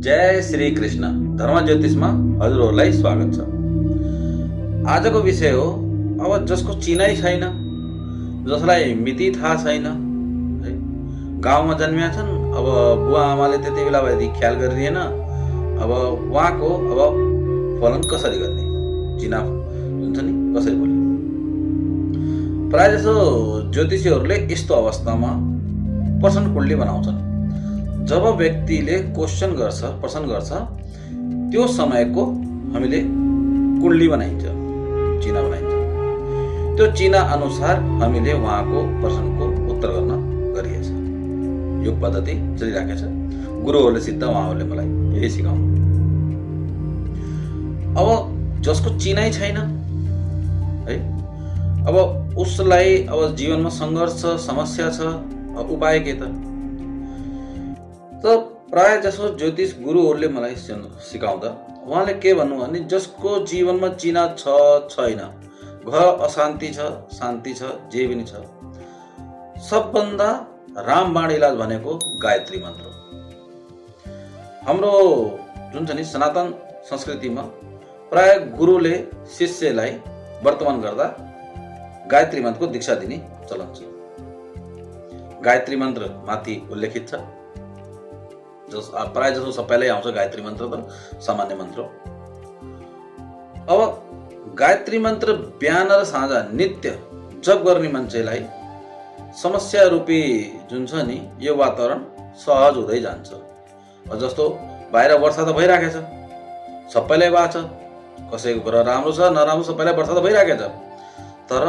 जय श्री कृष्ण। धर्म ज्योतिषमा हजुरहरूलाई स्वागत छ। आजको विषय हो अब जसको चिनाइ छैन, जसलाई मिति थाहा छैन है, गाउँमा जन्मिया छन्, अब बुवा आमाले त्यति बेला भएदेखि ख्याल गरिरहेन, अब उहाँको अब फलन कसरी गर्ने, चिनाव हुन्छ नि कसरी बोल्ने। प्रायः जसो ज्योतिषीहरूले यस्तो अवस्थामा प्रश्न कुण्डली बनाउँछन्। जब व्यक्तिले क्वेसन गर्छ, प्रश्न गर्छ, त्यो समयको हामीले कुण्डली बनाइन्छ, चिना बनाइन्छ। त्यो चिना अनुसार हामीले उहाँको प्रश्नको उत्तर गर्न गरिएछ। यो पद्धति चलिराखेको छ। गुरुहरूले सिद्ध उहाँहरूले मलाई यही सिकाउनु। अब जसको चिनाइ छैन है, अब उसलाई अब जीवनमा सङ्घर्ष समस्या छ, अब उपाय के त? प्राय जसो ज्योतिष गुरुहरूले मलाई सिकाउँदा उहाँले के भन्नु भने, जसको जीवनमा चिना छ छैन, घर अशान्ति छ शान्ति छ, जे पनि छ, सबभन्दा रामबाण इलाज भनेको गायत्री मन्त्र। हाम्रो जुन छ नि सनातन संस्कृतिमा प्राय गुरुले शिष्यलाई वर्तमान गर्दा गायत्री मन्त्रको दीक्षा दिने चलन छ। गायत्री मन्त्र माथि उल्लेखित छ। प्राय जसो सबैलाई आउँछ गायत्री मन्त्र त सामान्य मन्त्र। अब गायत्री मन्त्र बिहान र साँझ नित्य जप गर्ने मान्छेलाई समस्या रूपी जुन छ नि यो वातावरण सहज हुँदै जान्छ। जस्तो बाहिर वर्षा त भइराखेको छ, सबैलाई भएको छ, कसैको घर राम्रो छ नराम्रो, सबैलाई वर्षा त भइराखेको छ, तर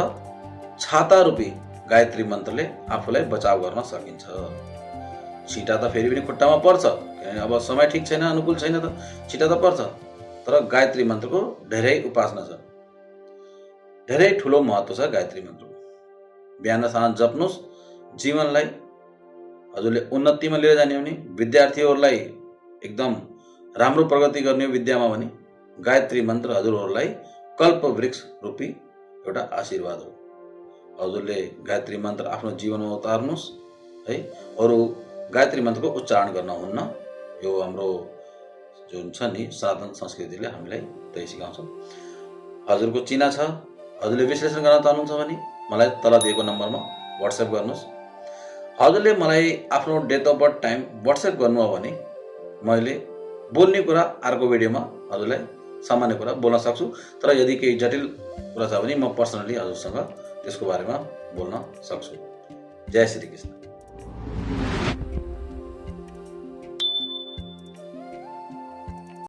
छाता रूपी गायत्री मन्त्रले आफूलाई बचाव गर्न सकिन्छ। छिटा त फेरि पनि खुट्टामा पर्छ, अब समय ठिक छैन, अनुकूल छैन त छिटा त पर्छ, तर गायत्री मन्त्रको धेरै उपासना छ, धेरै ठुलो महत्त्व छ गायत्री मन्त्रको। बिहान साँझ जप्नुहोस्। जीवनलाई हजुरले उन्नतिमा लिएर जाने हो भने, विद्यार्थीहरूलाई एकदम राम्रो प्रगति गर्ने हो विद्यामा भने, गायत्री मन्त्र हजुरहरूलाई कल्पवृक्ष रूपी एउटा आशीर्वाद हो। हजुरले गायत्री मन्त्र आफ्नो जीवनमा उतार्नुहोस् है। अरू गायत्री मन्त्रको उच्चारण गर्न हुन्न। यो हाम्रो जुन छ नि सनातन संस्कृतिले हामीलाई त्यही सिकाउँछ। हजुरको चिना छ, हजुरले विश्लेषण गर्न चाहनुहुन्छ भने मलाई तल दिएको नम्बरमा व्हाट्सएप गर्नुहोस्। हजुरले मलाई आफ्नो date of birth time WhatsApp गर्नु हो भने मैले बोल्ने कुरा अर्को भिडियोमा हजुरलाई सामान्य कुरा बोल्न सक्छु। तर यदि केही जटिल कुरा छ भने म पर्सनली हजुरसँग त्यसको बारेमा बोल्न सक्छु। जय श्री कृष्ण।